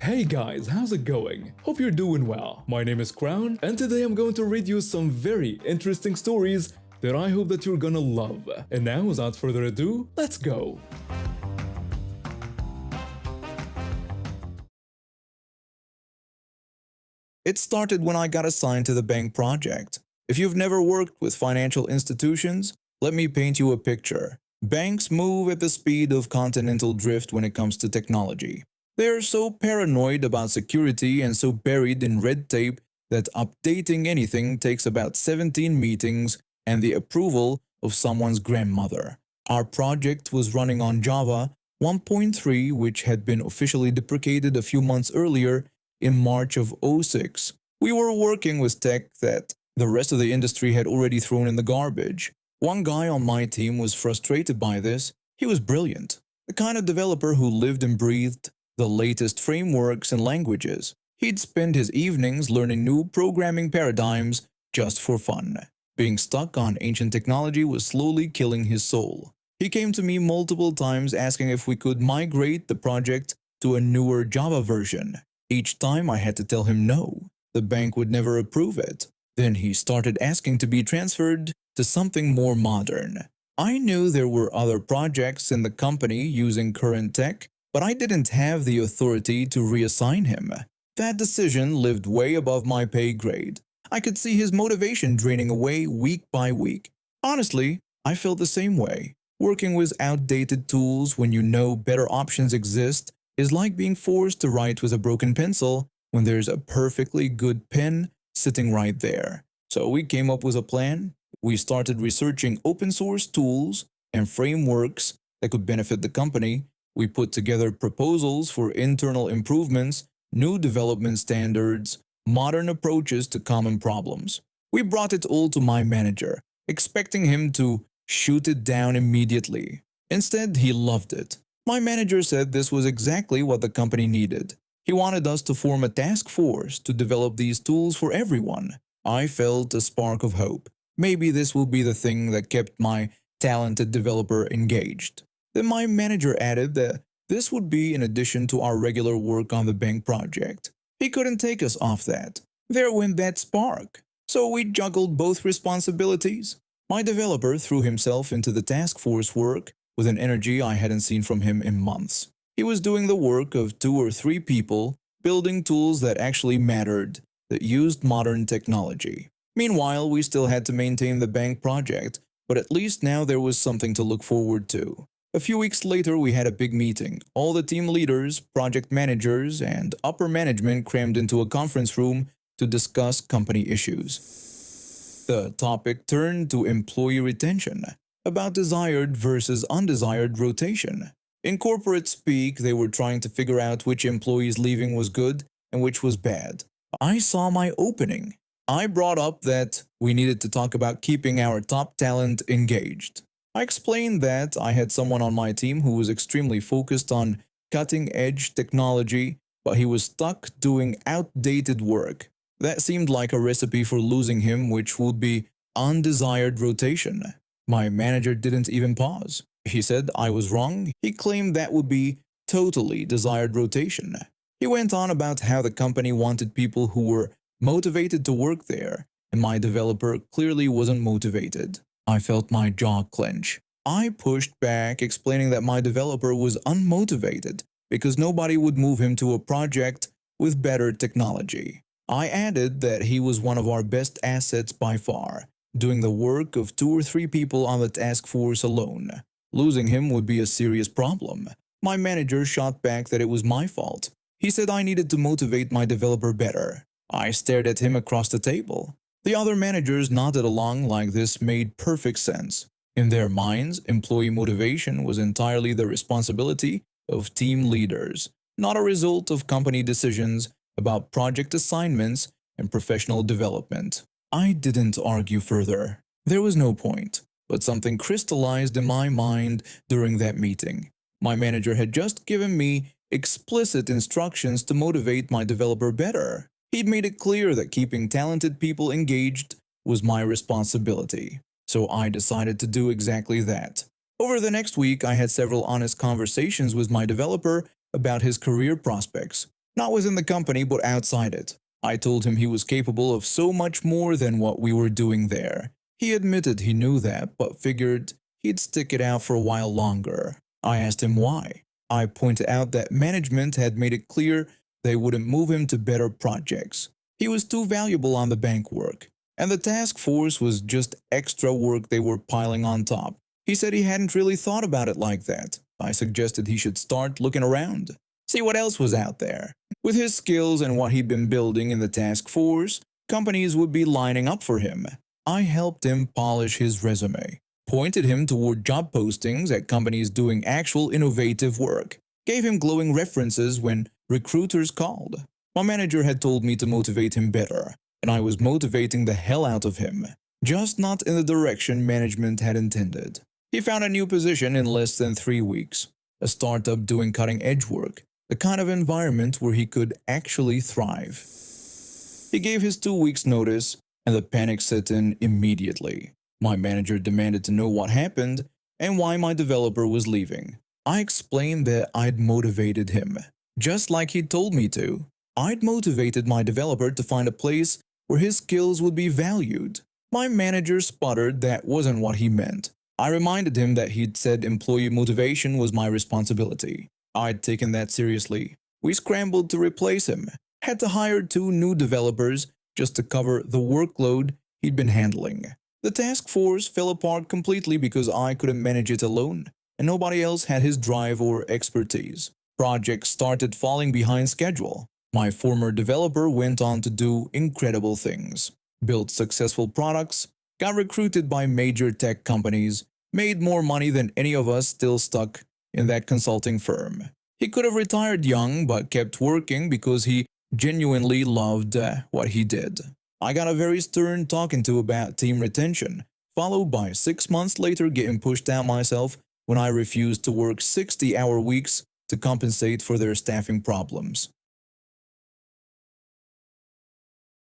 Hey guys, how's it going? Hope you're doing well. My name is Crown, and today I'm going to read you some very interesting stories that I hope that you're gonna love. And now, without further ado, let's go! It started when I got assigned to the bank project. If you've never worked with financial institutions, let me paint you a picture. Banks move at the speed of continental drift when it comes to technology. They are so paranoid about security and so buried in red tape that updating anything takes about 17 meetings and the approval of someone's grandmother. Our project was running on Java 1.3, which had been officially deprecated a few months earlier in March of '06. We were working with tech that the rest of the industry had already thrown in the garbage. One guy on my team was frustrated by this. He was brilliant, the kind of developer who lived and breathed the latest frameworks and languages. He'd spend his evenings learning new programming paradigms just for fun. Being stuck on ancient technology was slowly killing his soul. He came to me multiple times asking if we could migrate the project to a newer Java version. Each time I had to tell him no, the bank would never approve it. Then he started asking to be transferred to something more modern. I knew there were other projects in the company using current tech, but I didn't have the authority to reassign him. That decision lived way above my pay grade. I could see his motivation draining away week by week. Honestly, I felt the same way. Working with outdated tools when you know better options exist is like being forced to write with a broken pencil when there's a perfectly good pen sitting right there. So we came up with a plan. We started researching open source tools and frameworks that could benefit the company. We put together proposals for internal improvements, new development standards, modern approaches to common problems. We brought it all to my manager, expecting him to shoot it down immediately. Instead, he loved it. My manager said this was exactly what the company needed. He wanted us to form a task force to develop these tools for everyone. I felt a spark of hope. Maybe this will be the thing that kept my talented developer engaged. Then my manager added that this would be in addition to our regular work on the bank project. He couldn't take us off that. There went that spark. So we juggled both responsibilities. My developer threw himself into the task force work with an energy I hadn't seen from him in months. He was doing the work of 2 or 3 people, building tools that actually mattered, that used modern technology. Meanwhile, we still had to maintain the bank project, but at least now there was something to look forward to. A few weeks later, we had a big meeting. All the team leaders, project managers, and upper management crammed into a conference room to discuss company issues. The topic turned to employee retention, about desired versus undesired rotation. In corporate speak, they were trying to figure out which employees leaving was good and which was bad. I saw my opening. I brought up that we needed to talk about keeping our top talent engaged. I explained that I had someone on my team who was extremely focused on cutting-edge technology, but he was stuck doing outdated work. That seemed like a recipe for losing him, which would be undesired rotation. My manager didn't even pause. He said I was wrong. He claimed that would be totally desired rotation. He went on about how the company wanted people who were motivated to work there, and my developer clearly wasn't motivated. I felt my jaw clench. I pushed back, explaining that my developer was unmotivated because nobody would move him to a project with better technology. I added that he was one of our best assets by far, doing the work of 2 or 3 people on the task force alone. Losing him would be a serious problem. My manager shot back that it was my fault. He said I needed to motivate my developer better. I stared at him across the table. The other managers nodded along like this made perfect sense. In their minds, employee motivation was entirely the responsibility of team leaders, not a result of company decisions about project assignments and professional development. I didn't argue further. There was no point, but something crystallized in my mind during that meeting. My manager had just given me explicit instructions to motivate my developer better. He'd made it clear that keeping talented people engaged was my responsibility, so I decided to do exactly that. Over the next week, I had several honest conversations with my developer about his career prospects. not within the company but outside it. I told him he was capable of so much more than what we were doing there. He admitted he knew that, but figured he'd stick it out for a while longer. I asked him why. I pointed out that management had made it clear they wouldn't move him to better projects. He was too valuable on the bank work, and the task force was just extra work they were piling on top. He said he hadn't really thought about it like that. I suggested he should start looking around, see what else was out there. With his skills and what he'd been building in the task force, companies would be lining up for him. I helped him polish his resume, pointed him toward job postings at companies doing actual innovative work, gave him glowing references when recruiters called. My manager had told me to motivate him better, and I was motivating the hell out of him, just not in the direction management had intended. He found a new position in less than 3 weeks, a startup doing cutting-edge work, the kind of environment where he could actually thrive. He gave his 2 weeks' notice, and the panic set in immediately. My manager demanded to know what happened and why my developer was leaving. I explained that I'd motivated him, just like he'd told me to. I'd motivated my developer to find a place where his skills would be valued. My manager sputtered that wasn't what he meant. I reminded him that he'd said employee motivation was my responsibility. I'd taken that seriously. We scrambled to replace him, had to hire 2 new developers just to cover the workload he'd been handling. The task force fell apart completely because I couldn't manage it alone, and nobody else had his drive or expertise. Projects started falling behind schedule. My former developer went on to do incredible things, built successful products, got recruited by major tech companies, made more money than any of us still stuck in that consulting firm. He could have retired young but kept working because he genuinely loved what he did. I got a very stern talking to about team retention, followed by 6 months later getting pushed out myself when I refused to work 60-hour weeks to compensate for their staffing problems.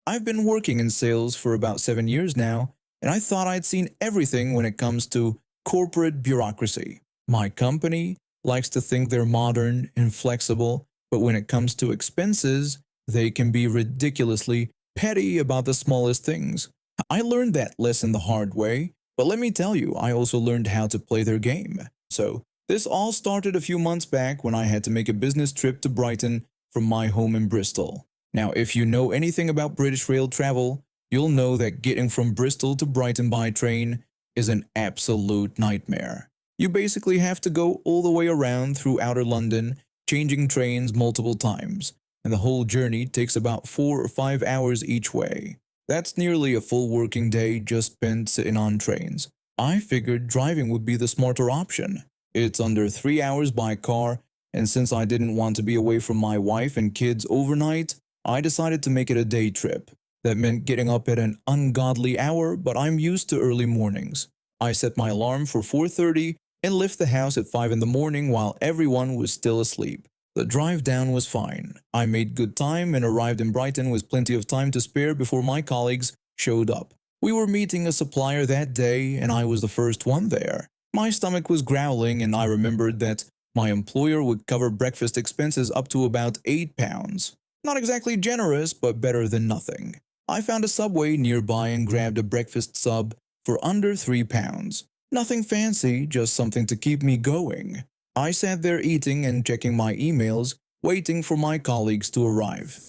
I've been working in sales for about 7 years now, and I thought I'd seen everything when it comes to corporate bureaucracy. My company likes to think they're modern and flexible, but when it comes to expenses, they can be ridiculously petty about the smallest things. I learned that lesson the hard way, but let me tell you, I also learned how to play their game. So, this all started a few months back when I had to make a business trip to Brighton from my home in Bristol. Now, if you know anything about British rail travel, you'll know that getting from Bristol to Brighton by train is an absolute nightmare. You basically have to go all the way around through outer London, changing trains multiple times, and the whole journey takes about 4 or 5 hours each way. That's nearly a full working day just spent sitting on trains. I figured driving would be the smarter option. It's under 3 hours by car, and since I didn't want to be away from my wife and kids overnight, I decided to make it a day trip. That meant getting up at an ungodly hour, but I'm used to early mornings. I set my alarm for 4:30 and left the house at 5 in the morning while everyone was still asleep. The drive down was fine. I made good time and arrived in Brighton with plenty of time to spare before my colleagues showed up. We were meeting a supplier that day, and I was the first one there. My stomach was growling, and I remembered that my employer would cover breakfast expenses up to about £8. Not exactly generous, but better than nothing. I found a Subway nearby and grabbed a breakfast sub for under £3. Nothing fancy, just something to keep me going. I sat there eating and checking my emails, waiting for my colleagues to arrive.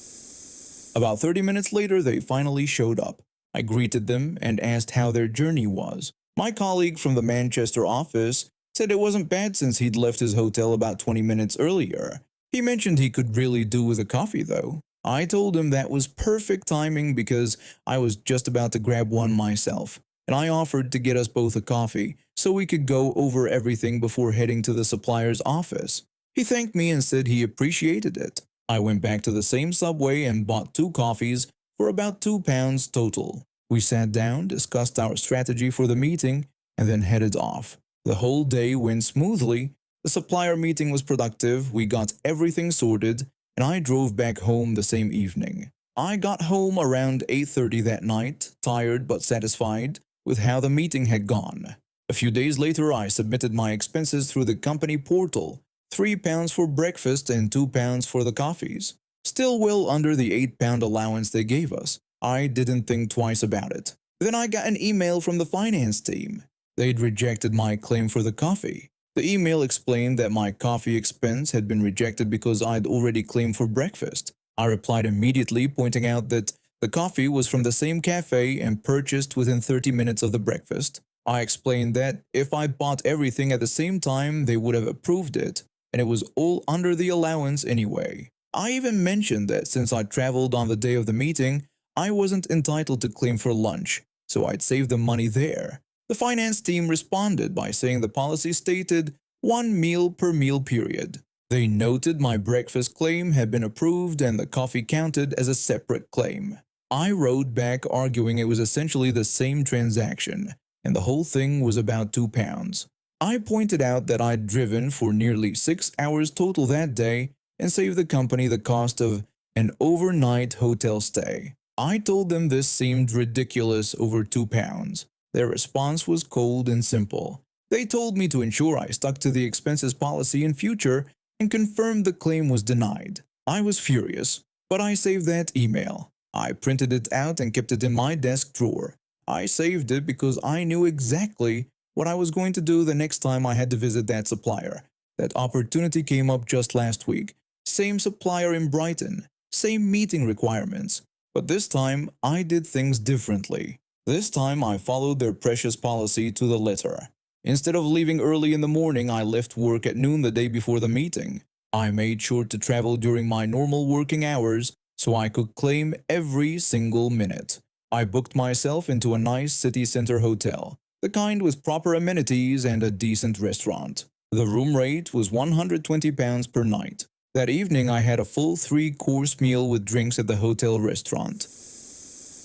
About 30 minutes later, they finally showed up. I greeted them and asked how their journey was. My colleague from the Manchester office said it wasn't bad since he'd left his hotel about 20 minutes earlier. He mentioned he could really do with a coffee though. I told him that was perfect timing because I was just about to grab one myself, and I offered to get us both a coffee so we could go over everything before heading to the supplier's office. He thanked me and said he appreciated it. I went back to the same Subway and bought 2 coffees for about £2 total. We sat down, discussed our strategy for the meeting, and then headed off. The whole day went smoothly. The supplier meeting was productive, we got everything sorted, and I drove back home the same evening. I got home around 8:30 that night, tired but satisfied with how the meeting had gone. A few days later, I submitted my expenses through the company portal, £3 for breakfast and £2 for the coffees. Still well under the £8 allowance they gave us. I didn't think twice about it. Then I got an email from the finance team. They'd rejected my claim for the coffee. The email explained that my coffee expense had been rejected because I'd already claimed for breakfast. I replied immediately, pointing out that the coffee was from the same cafe and purchased within 30 minutes of the breakfast. I explained that if I bought everything at the same time, they would have approved it, and it was all under the allowance anyway. I even mentioned that since I traveled on the day of the meeting, I wasn't entitled to claim for lunch, so I'd save the money there. The finance team responded by saying the policy stated 1 meal per meal period. They noted my breakfast claim had been approved and the coffee counted as a separate claim. I wrote back arguing it was essentially the same transaction, and the whole thing was about £2. I pointed out that I'd driven for nearly 6 hours total that day and saved the company the cost of an overnight hotel stay. I told them this seemed ridiculous over £2. Their response was cold and simple. They told me to ensure I stuck to the expenses policy in future and confirmed the claim was denied. I was furious, but I saved that email. I printed it out and kept it in my desk drawer. I saved it because I knew exactly what I was going to do the next time I had to visit that supplier. That opportunity came up just last week. Same supplier in Brighton, same meeting requirements. But this time, I did things differently. This time, I followed their precious policy to the letter. Instead of leaving early in the morning, I left work at noon the day before the meeting. I made sure to travel during my normal working hours so I could claim every single minute. I booked myself into a nice city center hotel, the kind with proper amenities and a decent restaurant. The room rate was £120 per night. That evening, I had a full 3-course meal with drinks at the hotel restaurant.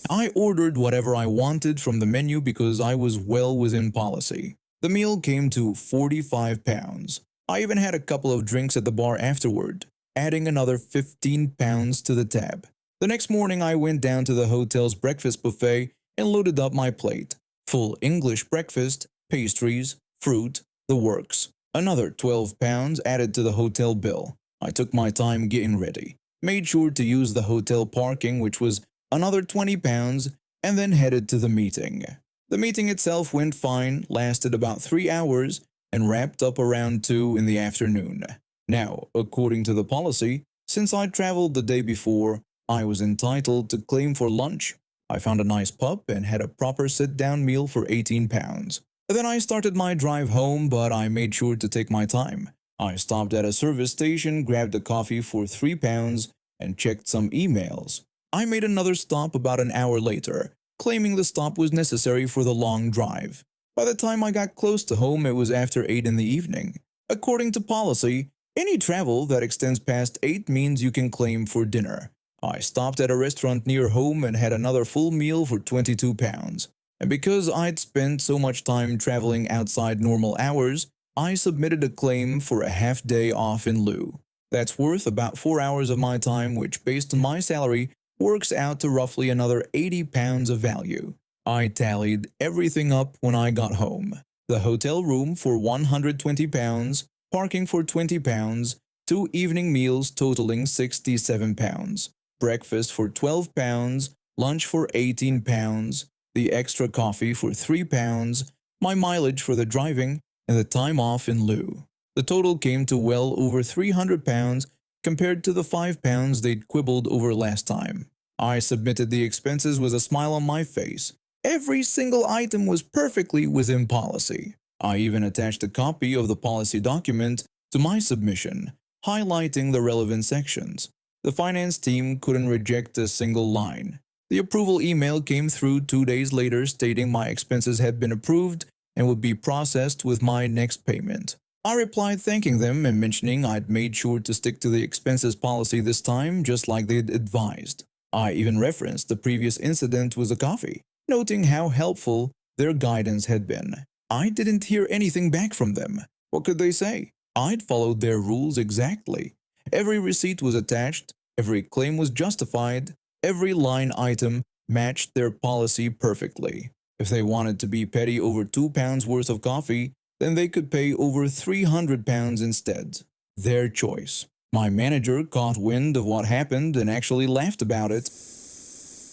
I ordered whatever I wanted from the menu because I was well within policy. The meal came to £45. I even had a couple of drinks at the bar afterward, adding another £15 to the tab. The next morning, I went down to the hotel's breakfast buffet and loaded up my plate. Full English breakfast, pastries, fruit, the works. Another £12 added to the hotel bill. I took my time getting ready, made sure to use the hotel parking, which was another £20, and then headed to the meeting. The meeting itself went fine, lasted about 3 hours, and wrapped up around 2 in the afternoon. Now, according to the policy, since I traveled the day before, I was entitled to claim for lunch. I found a nice pub and had a proper sit-down meal for £18. Then I started my drive home, but I made sure to take my time. I stopped at a service station, grabbed a coffee for £3, and checked some emails. I made another stop about an hour later, claiming the stop was necessary for the long drive. By the time I got close to home, it was after 8 in the evening. According to policy, any travel that extends past 8 means you can claim for dinner. I stopped at a restaurant near home and had another full meal for £22. And because I'd spent so much time traveling outside normal hours, I submitted a claim for a half-day off in lieu. That's worth about 4 hours of my time, which based on my salary, works out to roughly another £80 of value. I tallied everything up when I got home. The hotel room for £120, parking for £20, 2 evening meals totaling £67, breakfast for £12, lunch for £18, the extra coffee for £3, my mileage for the driving, and the time off in lieu. The total came to well over £300 compared to the £5 they'd quibbled over last time. I submitted the expenses with a smile on my face. Every single item was perfectly within policy. I even attached a copy of the policy document to my submission, highlighting the relevant sections. The finance team couldn't reject a single line. The approval email came through 2 days later stating my expenses had been approved and would be processed with my next payment. I replied thanking them and mentioning I'd made sure to stick to the expenses policy this time, just like they'd advised. I even referenced the previous incident with the coffee, noting how helpful their guidance had been. I didn't hear anything back from them. What could they say? I'd followed their rules exactly. Every receipt was attached, every claim was justified, every line item matched their policy perfectly. If they wanted to be petty over £2 worth of coffee, then they could pay over £300 instead. Their choice. My manager caught wind of what happened and actually laughed about it.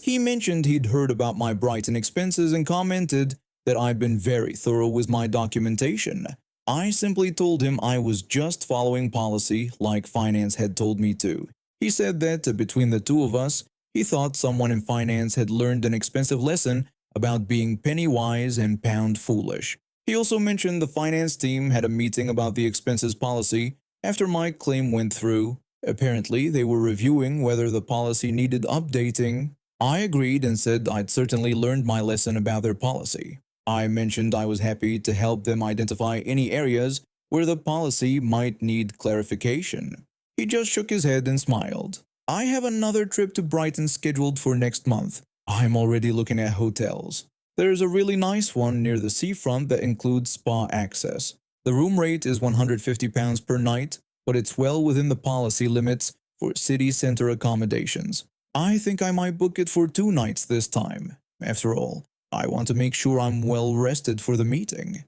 He mentioned he'd heard about my Brighton expenses and commented that I'd been very thorough with my documentation. I simply told him I was just following policy like finance had told me to. He said that between the two of us, he thought someone in finance had learned an expensive lesson about being penny wise and pound foolish. He also mentioned the finance team had a meeting about the expenses policy after my claim went through. Apparently, they were reviewing whether the policy needed updating. I agreed and said I'd certainly learned my lesson about their policy. I mentioned I was happy to help them identify any areas where the policy might need clarification. He just shook his head and smiled. I have another trip to Brighton scheduled for next month. I'm already looking at hotels. There's a really nice one near the seafront that includes spa access. The room rate is £150 per night, but it's well within the policy limits for city center accommodations. I think I might book it for 2 nights this time. After all, I want to make sure I'm well rested for the meeting.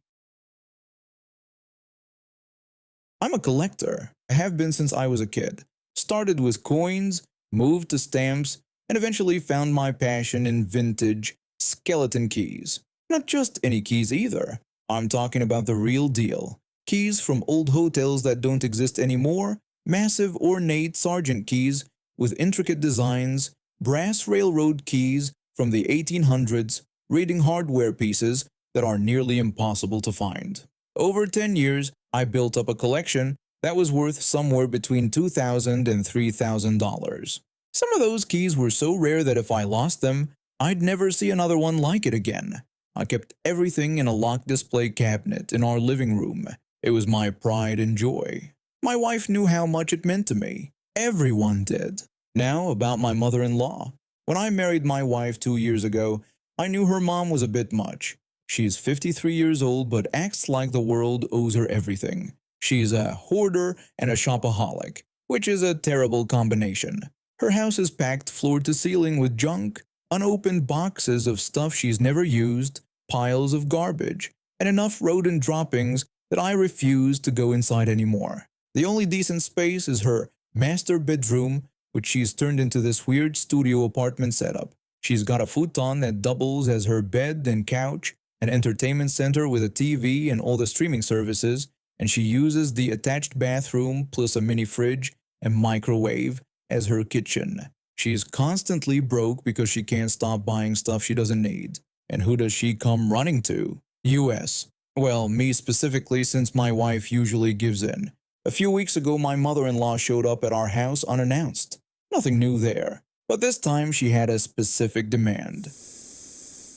I'm a collector. I have been since I was a kid. Started with coins, moved to stamps, and eventually found my passion in vintage skeleton keys. Not just any keys either. I'm talking about the real deal. Keys from old hotels that don't exist anymore, massive ornate sergeant keys with intricate designs, brass railroad keys from the 1800s, reading hardware pieces that are nearly impossible to find. Over 10 years, I built up a collection that was worth somewhere between $2,000 and $3,000. Some of those keys were so rare that if I lost them, I'd never see another one like it again. I kept everything in a locked display cabinet in our living room. It was my pride and joy. My wife knew how much it meant to me. Everyone did. Now about my mother-in-law. When I married my wife 2 years ago, I knew her mom was a bit much. She's 53 years old but acts like the world owes her everything. She's a hoarder and a shopaholic, which is a terrible combination. Her house is packed floor to ceiling with junk, unopened boxes of stuff she's never used, piles of garbage, and enough rodent droppings that I refuse to go inside anymore. The only decent space is her master bedroom, which she's turned into this weird studio apartment setup. She's got a futon that doubles as her bed and couch, an entertainment center with a TV and all the streaming services, and she uses the attached bathroom plus a mini fridge and microwave as her kitchen. She's constantly broke because she can't stop buying stuff she doesn't need. And who does she come running to? US. Well, me specifically, since my wife usually gives in. A few weeks ago, my mother-in-law showed up at our house unannounced. Nothing new there, but this time she had a specific demand.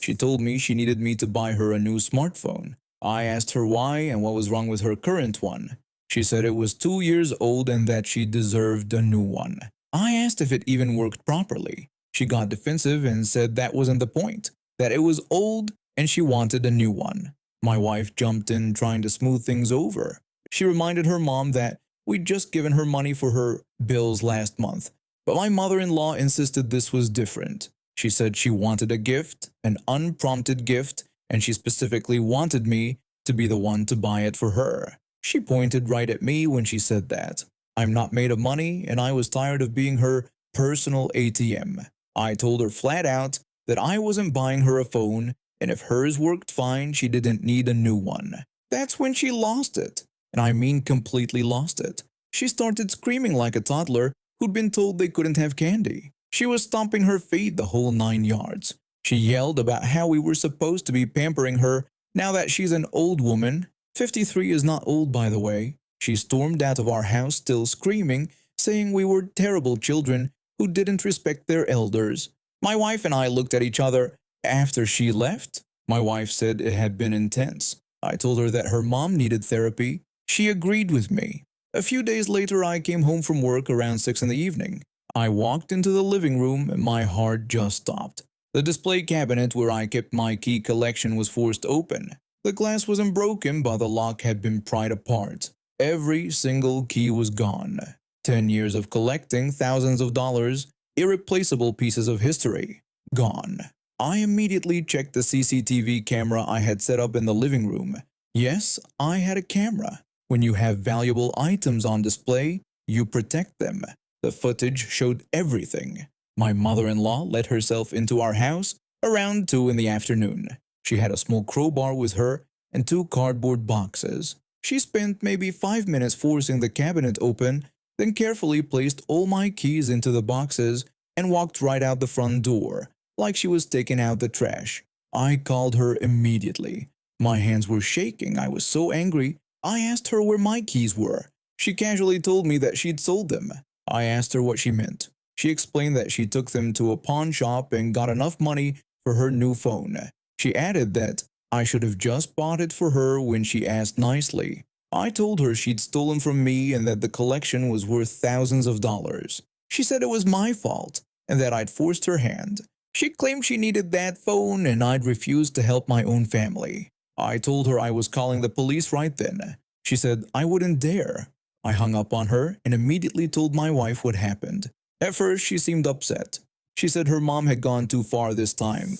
She told me she needed me to buy her a new smartphone. I asked her why and what was wrong with her current one. She said it was 2 years old and that she deserved a new one. I asked if it even worked properly. She got defensive and said that wasn't the point, that it was old and she wanted a new one. My wife jumped in trying to smooth things over. She reminded her mom that we'd just given her money for her bills last month, but my mother-in-law insisted this was different. She said she wanted a gift, an unprompted gift, and she specifically wanted me to be the one to buy it for her. She pointed right at me when she said that. I'm not made of money, and I was tired of being her personal ATM. I told her flat out that I wasn't buying her a phone, and if hers worked fine, she didn't need a new one. That's when she lost it. And I mean completely lost it. She started screaming like a toddler who'd been told they couldn't have candy. She was stomping her feet the whole 9 yards. She yelled about how we were supposed to be pampering her now that she's an old woman. 53 is not old, by the way. She stormed out of our house still screaming, saying we were terrible children who didn't respect their elders. My wife and I looked at each other after she left. My wife said it had been intense. I told her that her mom needed therapy. She agreed with me. A few days later, I came home from work around 6 in the evening. I walked into the living room and my heart just stopped. The display cabinet where I kept my key collection was forced open. The glass wasn't broken, but the lock had been pried apart. Every single key was gone. 10 years of collecting thousands of dollars, irreplaceable pieces of history, gone. I immediately checked the CCTV camera I had set up in the living room. Yes, I had a camera. When you have valuable items on display, you protect them. The footage showed everything. My mother-in-law let herself into our house around 2 in the afternoon. She had a small crowbar with her and 2 cardboard boxes. She spent maybe 5 minutes forcing the cabinet open, then carefully placed all my keys into the boxes and walked right out the front door, like she was taking out the trash. I called her immediately. My hands were shaking. I was so angry. I asked her where my keys were. She casually told me that she'd sold them. I asked her what she meant. She explained that she took them to a pawn shop and got enough money for her new phone. She added that I should have just bought it for her when she asked nicely. I told her she'd stolen from me and that the collection was worth thousands of dollars. She said it was my fault and that I'd forced her hand. She claimed she needed that phone and I'd refused to help my own family. I told her I was calling the police right then. She said I wouldn't dare. I hung up on her and immediately told my wife what happened. At first, she seemed upset. She said her mom had gone too far this time.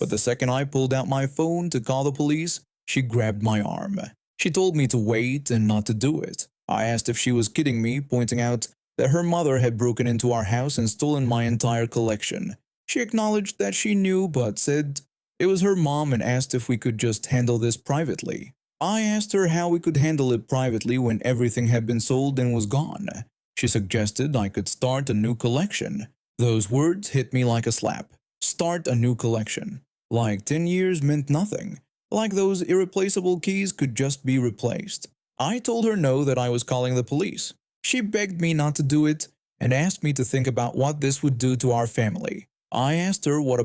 But the second I pulled out my phone to call the police, she grabbed my arm. She told me to wait and not to do it. I asked if she was kidding me, pointing out that her mother had broken into our house and stolen my entire collection. She acknowledged that she knew but said it was her mom and asked if we could just handle this privately. I asked her how we could handle it privately when everything had been sold and was gone. She suggested I could start a new collection. Those words hit me like a slap. Start a new collection. Like 10 years meant nothing. Like those irreplaceable keys could just be replaced. I told her no, that I was calling the police. She begged me not to do it and asked me to think about what this would do to our family. I asked her what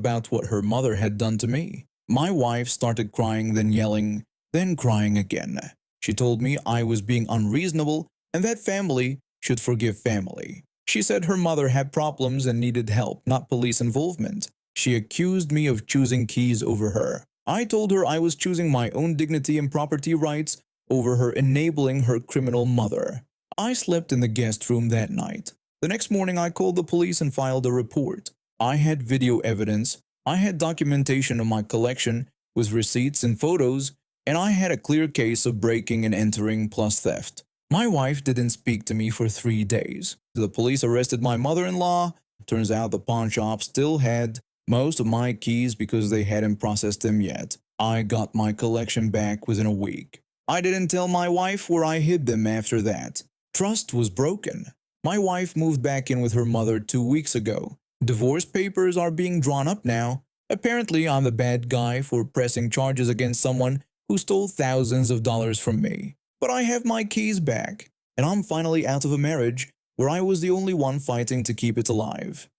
her mother had done to me. My wife started crying, then yelling, then crying again. She told me I was being unreasonable and that family should forgive family. She said her mother had problems and needed help, not police involvement. She accused me of choosing keys over her. I told her I was choosing my own dignity and property rights over her enabling her criminal mother. I slept in the guest room that night. The next morning I called the police and filed a report. I had video evidence, I had documentation of my collection with receipts and photos, and I had a clear case of breaking and entering plus theft. My wife didn't speak to me for 3 days. The police arrested my mother-in-law. Turns out the pawn shop still had most of my keys because they hadn't processed them yet. I got my collection back within a week. I didn't tell my wife where I hid them after that. Trust was broken. My wife moved back in with her mother 2 weeks ago. Divorce papers are being drawn up now. Apparently, I'm the bad guy for pressing charges against someone who stole thousands of dollars from me. But I have my keys back, and I'm finally out of a marriage where I was the only one fighting to keep it alive.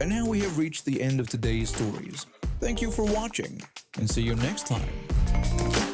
And now we have reached the end of today's stories. Thank you for watching, and see you next time.